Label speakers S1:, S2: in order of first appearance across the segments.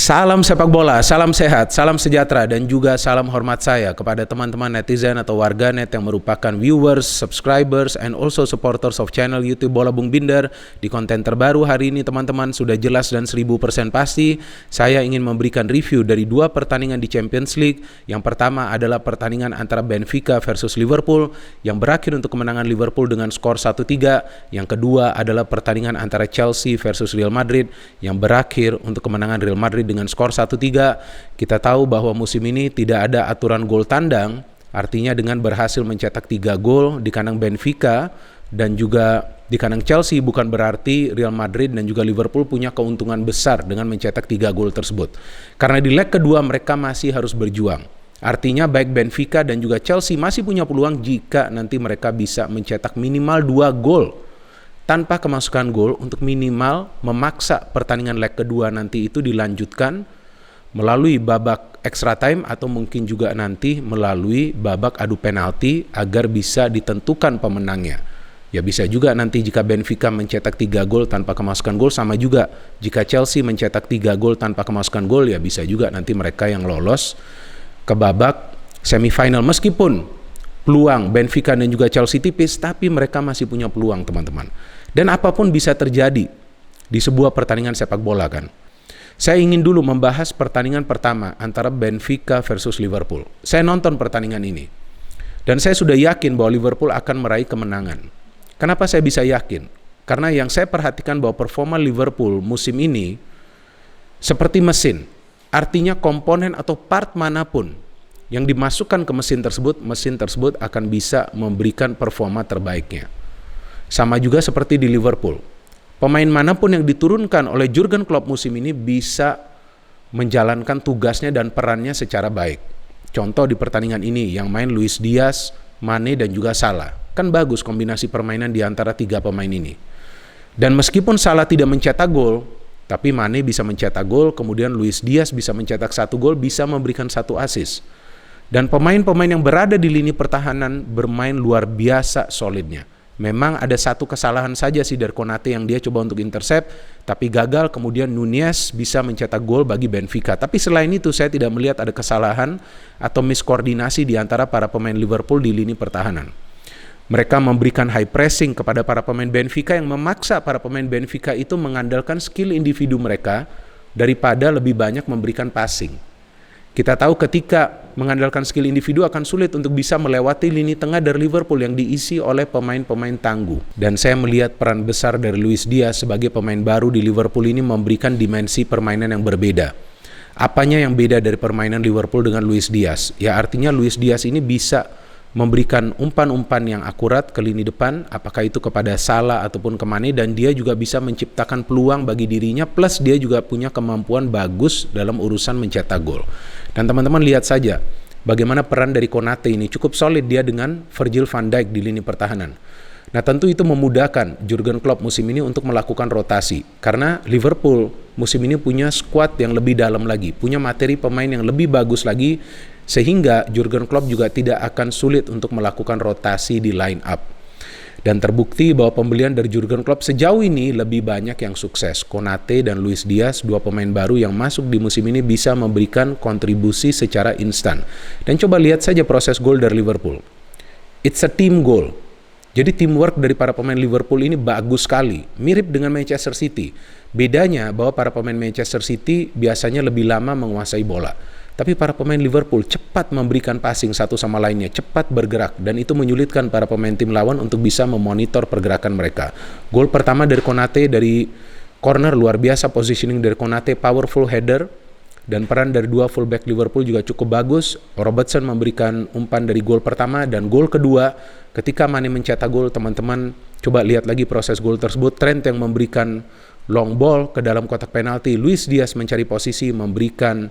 S1: Salam sepak bola, salam sehat, salam sejahtera, dan juga salam hormat saya kepada teman-teman netizen atau warganet yang merupakan viewers, subscribers, and also supporters of channel YouTube Bola Bung Binder. Di konten terbaru hari ini teman-teman sudah jelas dan 1000% pasti saya ingin memberikan review dari dua pertandingan di Champions League. Yang pertama adalah pertandingan antara Benfica versus Liverpool yang berakhir untuk kemenangan Liverpool dengan skor 1-3. Yang kedua adalah pertandingan antara Chelsea versus Real Madrid yang berakhir untuk kemenangan Real Madrid dengan skor 1-3. Kita tahu bahwa musim ini tidak ada aturan gol tandang, artinya dengan berhasil mencetak 3 gol di kandang Benfica dan juga di kandang Chelsea bukan berarti Real Madrid dan juga Liverpool punya keuntungan besar dengan mencetak 3 gol tersebut. Karena di leg kedua mereka masih harus berjuang. Artinya baik Benfica dan juga Chelsea masih punya peluang jika nanti mereka bisa mencetak minimal 2 gol tanpa kemasukan gol untuk minimal memaksa pertandingan leg kedua nanti itu dilanjutkan melalui babak extra time atau mungkin juga nanti melalui babak adu penalti agar bisa ditentukan pemenangnya. Ya bisa juga nanti jika Benfica mencetak 3 gol tanpa kemasukan gol, sama juga jika Chelsea mencetak 3 gol tanpa kemasukan gol, ya bisa juga nanti mereka yang lolos ke babak semifinal. Meskipun peluang Benfica dan juga Chelsea tipis, tapi mereka masih punya peluang teman-teman. Dan apapun bisa terjadi di sebuah pertandingan sepak bola kan. Saya ingin dulu membahas pertandingan pertama antara Benfica versus Liverpool. Saya nonton pertandingan ini. Dan saya sudah yakin bahwa Liverpool akan meraih kemenangan. Kenapa saya bisa yakin? Karena yang saya perhatikan bahwa performa Liverpool musim ini seperti mesin. Artinya komponen atau part manapun yang dimasukkan ke mesin tersebut akan bisa memberikan performa terbaiknya. Sama juga seperti di Liverpool. Pemain manapun yang diturunkan oleh Jurgen Klopp musim ini bisa menjalankan tugasnya dan perannya secara baik. Contoh di pertandingan ini yang main Luis Diaz, Mane dan juga Salah. Kan bagus kombinasi permainan di antara 3 pemain ini. Dan meskipun Salah tidak mencetak gol, tapi Mane bisa mencetak gol, kemudian Luis Diaz bisa mencetak 1 gol, bisa memberikan 1 assist. Dan pemain-pemain yang berada di lini pertahanan bermain luar biasa solidnya. Memang ada 1 kesalahan saja sih dari Konate yang dia coba untuk intercept, tapi gagal, kemudian Nunez bisa mencetak gol bagi Benfica. Tapi selain itu saya tidak melihat ada kesalahan atau miskoordinasi di antara para pemain Liverpool di lini pertahanan. Mereka memberikan high pressing kepada para pemain Benfica yang memaksa para pemain Benfica itu mengandalkan skill individu mereka daripada lebih banyak memberikan passing. Kita tahu ketika mengandalkan skill individu akan sulit untuk bisa melewati lini tengah dari Liverpool yang diisi oleh pemain-pemain tangguh. Dan saya melihat peran besar dari Luis Diaz sebagai pemain baru di Liverpool ini memberikan dimensi permainan yang berbeda. Apanya yang beda dari permainan Liverpool dengan Luis Diaz? Ya artinya Luis Diaz ini bisa memberikan umpan-umpan yang akurat ke lini depan, apakah itu kepada Salah ataupun ke Mane, dan dia juga bisa menciptakan peluang bagi dirinya, plus dia juga punya kemampuan bagus dalam urusan mencetak gol. Dan teman-teman lihat saja bagaimana peran dari Konate ini cukup solid dia dengan Virgil van Dijk di lini pertahanan. Nah tentu itu memudahkan Jurgen Klopp musim ini untuk melakukan rotasi, karena Liverpool musim ini punya skuad yang lebih dalam lagi, punya materi pemain yang lebih bagus lagi, sehingga Jurgen Klopp juga tidak akan sulit untuk melakukan rotasi di line up. Dan terbukti bahwa pembelian dari Jurgen Klopp sejauh ini lebih banyak yang sukses. Konate dan Luis Diaz, 2 pemain baru yang masuk di musim ini bisa memberikan kontribusi secara instan. Dan coba lihat saja proses gol dari Liverpool. It's a team goal. Jadi teamwork dari para pemain Liverpool ini bagus sekali. Mirip dengan Manchester City. Bedanya bahwa para pemain Manchester City biasanya lebih lama menguasai bola. Tapi para pemain Liverpool cepat memberikan passing satu sama lainnya, cepat bergerak, dan itu menyulitkan para pemain tim lawan untuk bisa memonitor pergerakan mereka. Gol pertama dari Konate dari corner luar biasa, positioning dari Konate, powerful header, dan peran dari 2 fullback Liverpool juga cukup bagus. Robertson memberikan umpan dari gol pertama, dan gol kedua ketika Mane mencetak gol, teman-teman coba lihat lagi proses gol tersebut. Trent yang memberikan long ball ke dalam kotak penalti, Luis Diaz mencari posisi, memberikan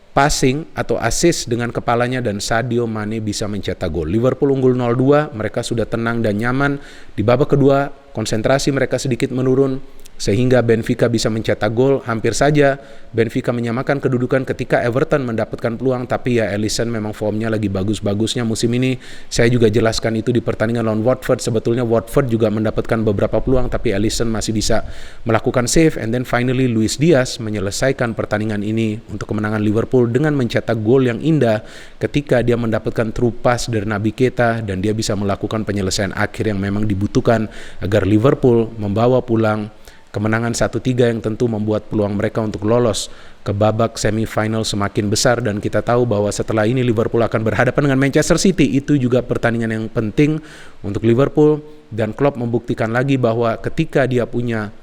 S1: passing atau assist dengan kepalanya, dan Sadio Mane bisa mencetak gol. Liverpool unggul 0-2, mereka sudah tenang dan nyaman. Di babak kedua konsentrasi mereka sedikit menurun, sehingga Benfica bisa mencetak gol. Hampir saja Benfica menyamakan kedudukan ketika Everton mendapatkan peluang, tapi ya Alisson memang formnya lagi bagus-bagusnya musim ini. Saya juga jelaskan itu di pertandingan lawan Watford. Sebetulnya Watford juga mendapatkan beberapa peluang, tapi Alisson masih bisa melakukan save. And then finally Luis Diaz menyelesaikan pertandingan ini untuk kemenangan Liverpool dengan mencetak gol yang indah ketika dia mendapatkan true pass dari Naby Keita dan dia bisa melakukan penyelesaian akhir yang memang dibutuhkan agar Liverpool membawa pulang kemenangan 1-3 yang tentu membuat peluang mereka untuk lolos ke babak semifinal semakin besar. Dan kita tahu bahwa setelah ini Liverpool akan berhadapan dengan Manchester City. Itu juga pertandingan yang penting untuk Liverpool, dan Klopp membuktikan lagi bahwa ketika dia punya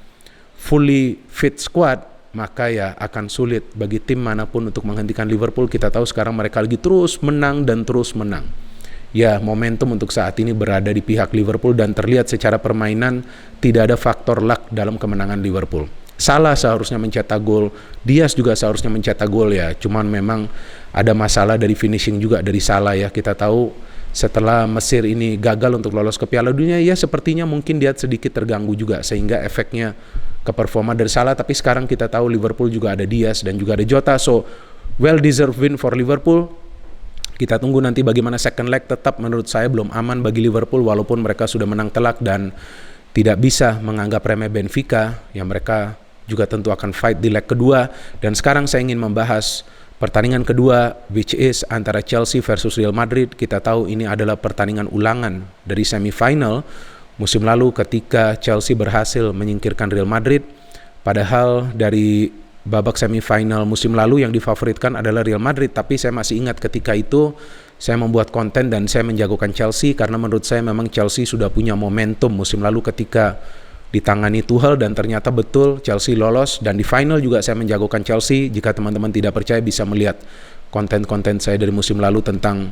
S1: fully fit squad, maka ya akan sulit bagi tim manapun untuk menghentikan Liverpool. Kita tahu sekarang mereka lagi terus menang dan terus menang. Ya, momentum untuk saat ini berada di pihak Liverpool dan terlihat secara permainan tidak ada faktor luck dalam kemenangan Liverpool. Salah seharusnya mencetak gol, Diaz juga seharusnya mencetak gol ya. Cuman memang ada masalah dari finishing juga dari Salah ya. Kita tahu setelah Mesir ini gagal untuk lolos ke Piala Dunia, ya sepertinya mungkin dia sedikit terganggu juga sehingga efeknya ke performa dari Salah. Tapi sekarang kita tahu Liverpool juga ada Diaz dan juga ada Jota, so well deserved win for Liverpool. Kita tunggu nanti bagaimana second leg. Tetap menurut saya belum aman bagi Liverpool walaupun mereka sudah menang telak dan tidak bisa menganggap remeh Benfica yang mereka juga tentu akan fight di leg kedua. Dan sekarang saya ingin membahas pertandingan kedua, which is antara Chelsea versus Real Madrid. Kita tahu ini adalah pertandingan ulangan dari semifinal musim lalu ketika Chelsea berhasil menyingkirkan Real Madrid. Padahal dari babak semifinal musim lalu yang difavoritkan adalah Real Madrid, tapi saya masih ingat ketika itu saya membuat konten dan saya menjagokan Chelsea karena menurut saya memang Chelsea sudah punya momentum musim lalu ketika ditangani Tuchel, dan ternyata betul Chelsea lolos. Dan di final juga saya menjagokan Chelsea. Jika teman-teman tidak percaya bisa melihat konten-konten saya dari musim lalu tentang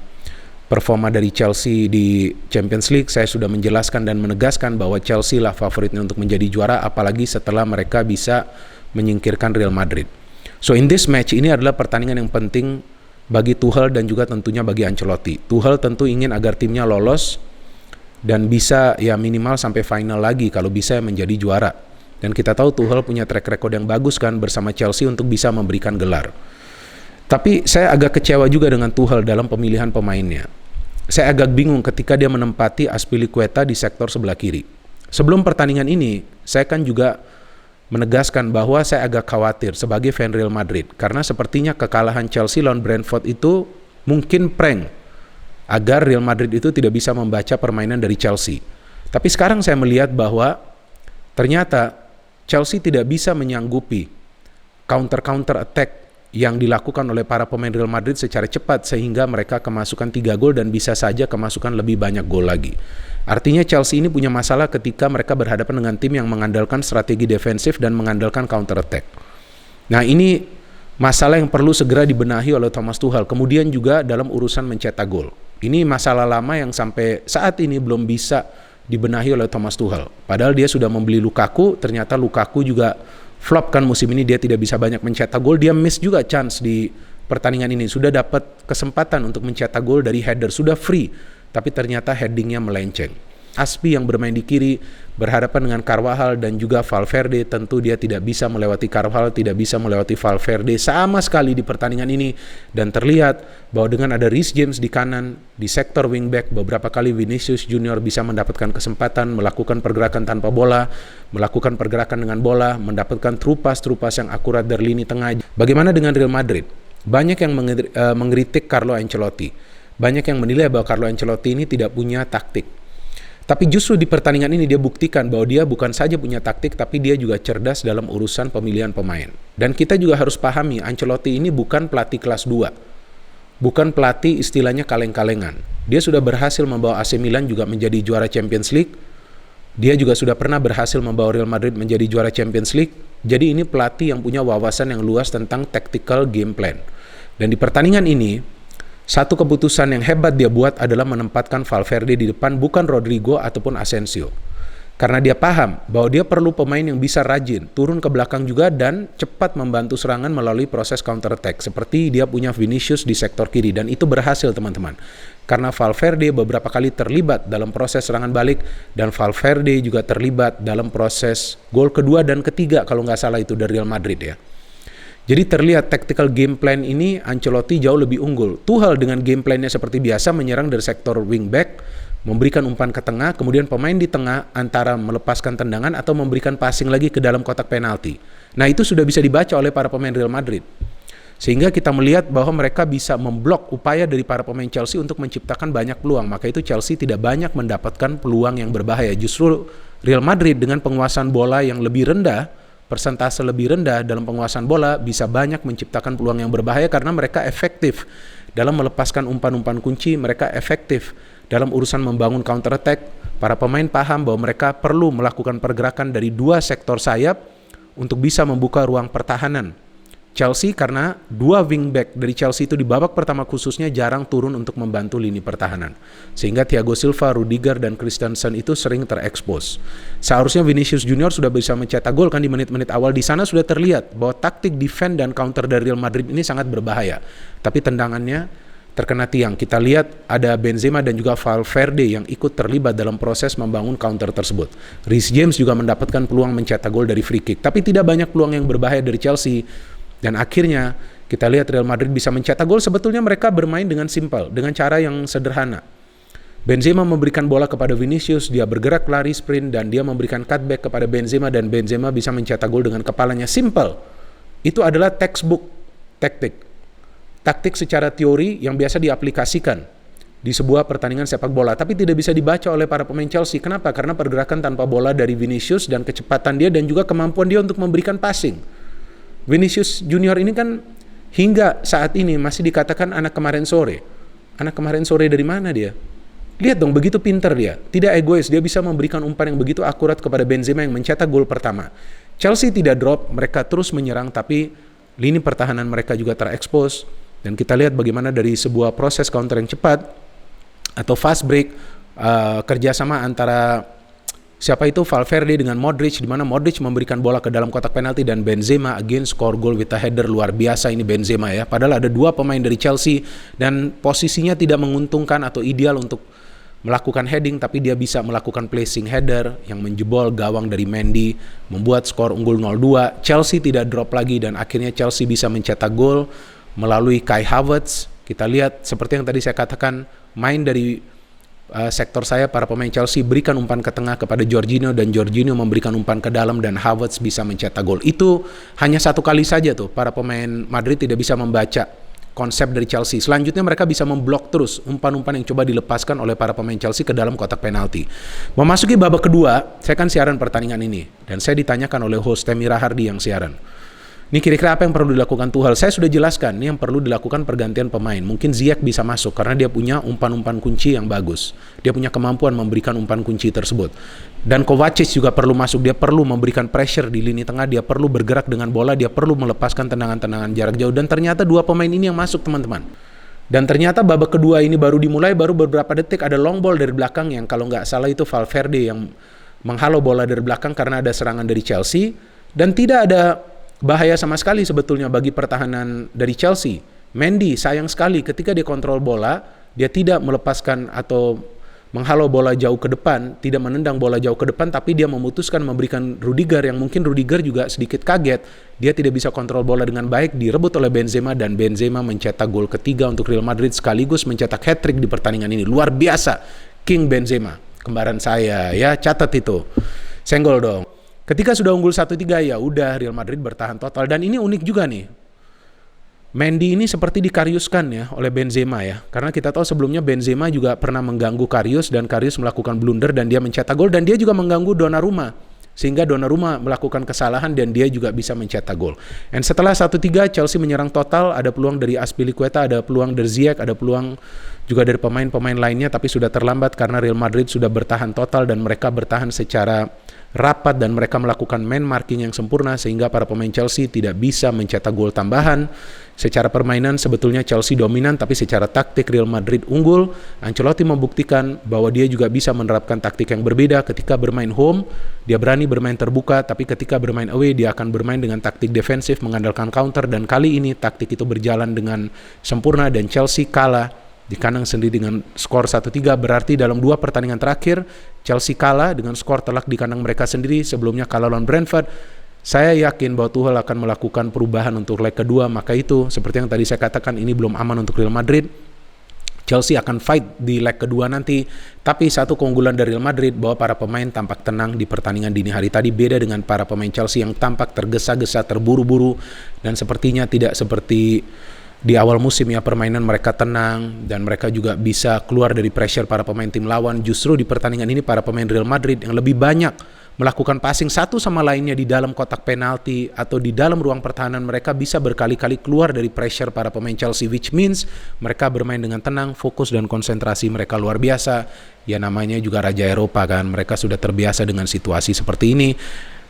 S1: performa dari Chelsea di Champions League. Saya sudah menjelaskan dan menegaskan bahwa Chelsea lah favoritnya untuk menjadi juara, apalagi setelah mereka bisa menyingkirkan Real Madrid. So in this match ini adalah pertandingan yang penting bagi Tuchel dan juga tentunya bagi Ancelotti. Tuchel tentu ingin agar timnya lolos dan bisa ya minimal sampai final lagi, kalau bisa menjadi juara. Dan kita tahu Tuchel punya track record yang bagus kan bersama Chelsea untuk bisa memberikan gelar. Tapi saya agak kecewa juga dengan Tuchel dalam pemilihan pemainnya. Saya agak bingung ketika dia menempati Azpilicueta di sektor sebelah kiri. Sebelum pertandingan ini, saya kan juga menegaskan bahwa saya agak khawatir sebagai fan Real Madrid karena sepertinya kekalahan Chelsea lawan Brentford itu mungkin prank agar Real Madrid itu tidak bisa membaca permainan dari Chelsea. Tapi sekarang saya melihat bahwa ternyata Chelsea tidak bisa menyanggupi counter attack yang dilakukan oleh para pemain Real Madrid secara cepat sehingga mereka kemasukan 3 gol dan bisa saja kemasukan lebih banyak gol lagi. Artinya Chelsea ini punya masalah ketika mereka berhadapan dengan tim yang mengandalkan strategi defensif dan mengandalkan counter attack. Nah, ini masalah yang perlu segera dibenahi oleh Thomas Tuchel. Kemudian juga dalam urusan mencetak gol. Ini masalah lama yang sampai saat ini belum bisa dibenahi oleh Thomas Tuchel. Padahal dia sudah membeli Lukaku, ternyata Lukaku juga flop kan musim ini, dia tidak bisa banyak mencetak gol. Dia miss juga chance di pertandingan ini. Sudah dapat kesempatan untuk mencetak gol dari header, sudah free, tapi ternyata headingnya melenceng. Aspi yang bermain di kiri berhadapan dengan Carvajal dan juga Valverde. Tentu dia tidak bisa melewati Carvajal, tidak bisa melewati Valverde sama sekali di pertandingan ini. Dan terlihat bahwa dengan ada Reece James di kanan, di sektor wingback, beberapa kali Vinicius Junior bisa mendapatkan kesempatan melakukan pergerakan tanpa bola, melakukan pergerakan dengan bola, mendapatkan true pass yang akurat dari lini tengah. Bagaimana dengan Real Madrid? Banyak yang mengkritik Carlo Ancelotti. Banyak yang menilai bahwa Carlo Ancelotti ini tidak punya taktik. Tapi justru di pertandingan ini dia buktikan bahwa dia bukan saja punya taktik, tapi dia juga cerdas dalam urusan pemilihan pemain. Dan kita juga harus pahami, Ancelotti ini bukan pelatih kelas 2. Bukan pelatih istilahnya kaleng-kalengan. Dia sudah berhasil membawa AC Milan juga menjadi juara Champions League. Dia juga sudah pernah berhasil membawa Real Madrid menjadi juara Champions League. Jadi ini pelatih yang punya wawasan yang luas tentang tactical game plan. Dan di pertandingan ini, satu keputusan yang hebat dia buat adalah menempatkan Valverde di depan, bukan Rodrigo ataupun Asensio. Karena dia paham bahwa dia perlu pemain yang bisa rajin, turun ke belakang juga dan cepat membantu serangan melalui proses counter attack. Seperti dia punya Vinicius di sektor kiri dan itu berhasil teman-teman. Karena Valverde beberapa kali terlibat dalam proses serangan balik dan Valverde juga terlibat dalam proses gol kedua dan ketiga kalau nggak salah itu dari Real Madrid ya. Jadi terlihat tactical game plan ini Ancelotti jauh lebih unggul. Tuchel dengan game plan-nya seperti biasa menyerang dari sektor wingback, memberikan umpan ke tengah, kemudian pemain di tengah antara melepaskan tendangan atau memberikan passing lagi ke dalam kotak penalti. Nah itu sudah bisa dibaca oleh para pemain Real Madrid. Sehingga kita melihat bahwa mereka bisa memblok upaya dari para pemain Chelsea untuk menciptakan banyak peluang. Maka itu Chelsea tidak banyak mendapatkan peluang yang berbahaya. Justru Real Madrid dengan penguasaan bola yang lebih rendah, persentase lebih rendah dalam penguasaan bola, bisa banyak menciptakan peluang yang berbahaya karena mereka efektif dalam melepaskan umpan-umpan kunci, mereka efektif dalam urusan membangun counter attack. Para pemain paham bahwa mereka perlu melakukan pergerakan dari dua sektor sayap untuk bisa membuka ruang pertahanan Chelsea, karena dua wingback dari Chelsea itu di babak pertama khususnya jarang turun untuk membantu lini pertahanan. Sehingga Thiago Silva, Rudiger, dan Christensen itu sering terekspos. Seharusnya Vinicius Junior sudah bisa mencetak gol kan di menit-menit awal. Di sana sudah terlihat bahwa taktik defend dan counter dari Real Madrid ini sangat berbahaya. Tapi tendangannya terkena tiang. Kita lihat ada Benzema dan juga Valverde yang ikut terlibat dalam proses membangun counter tersebut. Reece James juga mendapatkan peluang mencetak gol dari free kick. Tapi tidak banyak peluang yang berbahaya dari Chelsea. Dan akhirnya kita lihat Real Madrid bisa mencetak gol. Sebetulnya mereka bermain dengan simpel, dengan cara yang sederhana. Benzema memberikan bola kepada Vinicius, dia bergerak lari sprint dan dia memberikan cutback kepada Benzema dan Benzema bisa mencetak gol dengan kepalanya. Simple. Itu adalah textbook taktik secara teori yang biasa diaplikasikan di sebuah pertandingan sepak bola, tapi tidak bisa dibaca oleh para pemain Chelsea. Kenapa? Karena pergerakan tanpa bola dari Vinicius dan kecepatan dia dan juga kemampuan dia untuk memberikan passing. Vinicius Junior ini kan hingga saat ini masih dikatakan anak kemarin sore. Anak kemarin sore dari mana dia? Lihat dong, begitu pintar dia. Tidak egois, dia bisa memberikan umpan yang begitu akurat kepada Benzema yang mencetak gol pertama. Chelsea tidak drop, mereka terus menyerang, tapi lini pertahanan mereka juga terekspos. Dan kita lihat bagaimana dari sebuah proses counter yang cepat atau fast break, kerjasama antara siapa itu Valverde dengan Modric, di mana Modric memberikan bola ke dalam kotak penalti dan Benzema again score goal with a header. Luar biasa ini Benzema ya. Padahal ada dua pemain dari Chelsea dan posisinya tidak menguntungkan atau ideal untuk melakukan heading, tapi dia bisa melakukan placing header yang menjebol gawang dari Mendy, membuat skor unggul 0-2. Chelsea tidak drop lagi dan akhirnya Chelsea bisa mencetak gol melalui Kai Havertz. Kita lihat seperti yang tadi saya katakan, main dari sektor saya para pemain Chelsea berikan umpan ke tengah kepada Jorginho dan Jorginho memberikan umpan ke dalam dan Havertz bisa mencetak gol. Itu hanya satu kali saja tuh para pemain Madrid tidak bisa membaca konsep dari Chelsea. Selanjutnya mereka bisa memblok terus umpan-umpan yang coba dilepaskan oleh para pemain Chelsea ke dalam kotak penalti. Memasuki babak kedua, saya kan siaran pertandingan ini dan saya ditanyakan oleh host Temi Rahardi yang siaran. Ini kira-kira apa yang perlu dilakukan Tuchel? Saya sudah jelaskan, ini yang perlu dilakukan pergantian pemain. Mungkin Ziyech bisa masuk karena dia punya umpan-umpan kunci yang bagus. Dia punya kemampuan memberikan umpan kunci tersebut. Dan Kovacic juga perlu masuk, dia perlu memberikan pressure di lini tengah, dia perlu bergerak dengan bola, dia perlu melepaskan tendangan-tendangan jarak jauh. Dan ternyata dua pemain ini yang masuk teman-teman. Dan ternyata babak kedua ini baru dimulai, baru beberapa detik ada long ball dari belakang yang kalau nggak salah itu Valverde yang menghalau bola dari belakang karena ada serangan dari Chelsea. Dan tidak ada bahaya sama sekali sebetulnya bagi pertahanan dari Chelsea. Mendy sayang sekali ketika dia kontrol bola, dia tidak melepaskan atau menghalau bola jauh ke depan, tidak menendang bola jauh ke depan, tapi dia memutuskan memberikan Rudiger yang mungkin Rudiger juga sedikit kaget. Dia tidak bisa kontrol bola dengan baik, direbut oleh Benzema dan Benzema mencetak gol ketiga untuk Real Madrid sekaligus mencetak hat-trick di pertandingan ini. Luar biasa, King Benzema, kembaran saya ya, catat itu. Senggol dong. Ketika sudah unggul 1-3 ya udah Real Madrid bertahan total. Dan ini unik juga nih. Mendy ini seperti dikariuskan ya oleh Benzema ya. Karena kita tahu sebelumnya Benzema juga pernah mengganggu Karius dan Karius melakukan blunder dan dia mencetak gol dan dia juga mengganggu Donnarumma. Sehingga Donnarumma melakukan kesalahan dan dia juga bisa mencetak gol. Dan setelah 1-3 Chelsea menyerang total, ada peluang dari Azpilicueta, ada peluang dari Ziyech, ada peluang juga dari pemain-pemain lainnya, tapi sudah terlambat karena Real Madrid sudah bertahan total dan mereka bertahan secara rapat dan mereka melakukan man marking yang sempurna sehingga para pemain Chelsea tidak bisa mencetak gol tambahan. Secara permainan sebetulnya Chelsea dominan, tapi secara taktik Real Madrid unggul. Ancelotti membuktikan bahwa dia juga bisa menerapkan taktik yang berbeda. Ketika bermain home, dia berani bermain terbuka, tapi ketika bermain away, dia akan bermain dengan taktik defensif, mengandalkan counter, dan kali ini taktik itu berjalan dengan sempurna dan Chelsea kalah di kandang sendiri dengan skor 1-3. Berarti dalam 2 pertandingan terakhir Chelsea kalah dengan skor telak di kandang mereka sendiri, sebelumnya kalah lawan Brentford. Saya yakin bahwa Tuchel akan melakukan perubahan untuk leg kedua, maka itu seperti yang tadi saya katakan, ini belum aman untuk Real Madrid. Chelsea akan fight di leg kedua nanti, tapi satu keunggulan dari Real Madrid bahwa para pemain tampak tenang di pertandingan dini hari tadi, beda dengan para pemain Chelsea yang tampak tergesa-gesa, terburu-buru, dan sepertinya tidak seperti di awal musim ya, permainan mereka tenang dan mereka juga bisa keluar dari pressure para pemain tim lawan. Justru di pertandingan ini para pemain Real Madrid yang lebih banyak melakukan passing satu sama lainnya di dalam kotak penalti atau di dalam ruang pertahanan, mereka bisa berkali-kali keluar dari pressure para pemain Chelsea, which means mereka bermain dengan tenang, fokus dan konsentrasi mereka luar biasa. Ya namanya juga Raja Eropa kan, mereka sudah terbiasa dengan situasi seperti ini.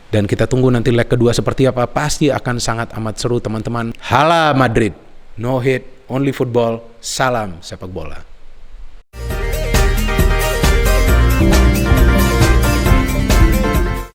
S1: Dan kita tunggu nanti leg kedua seperti apa, pasti akan sangat amat seru teman-teman. Hala Madrid, no hit, only football, salam sepak bola.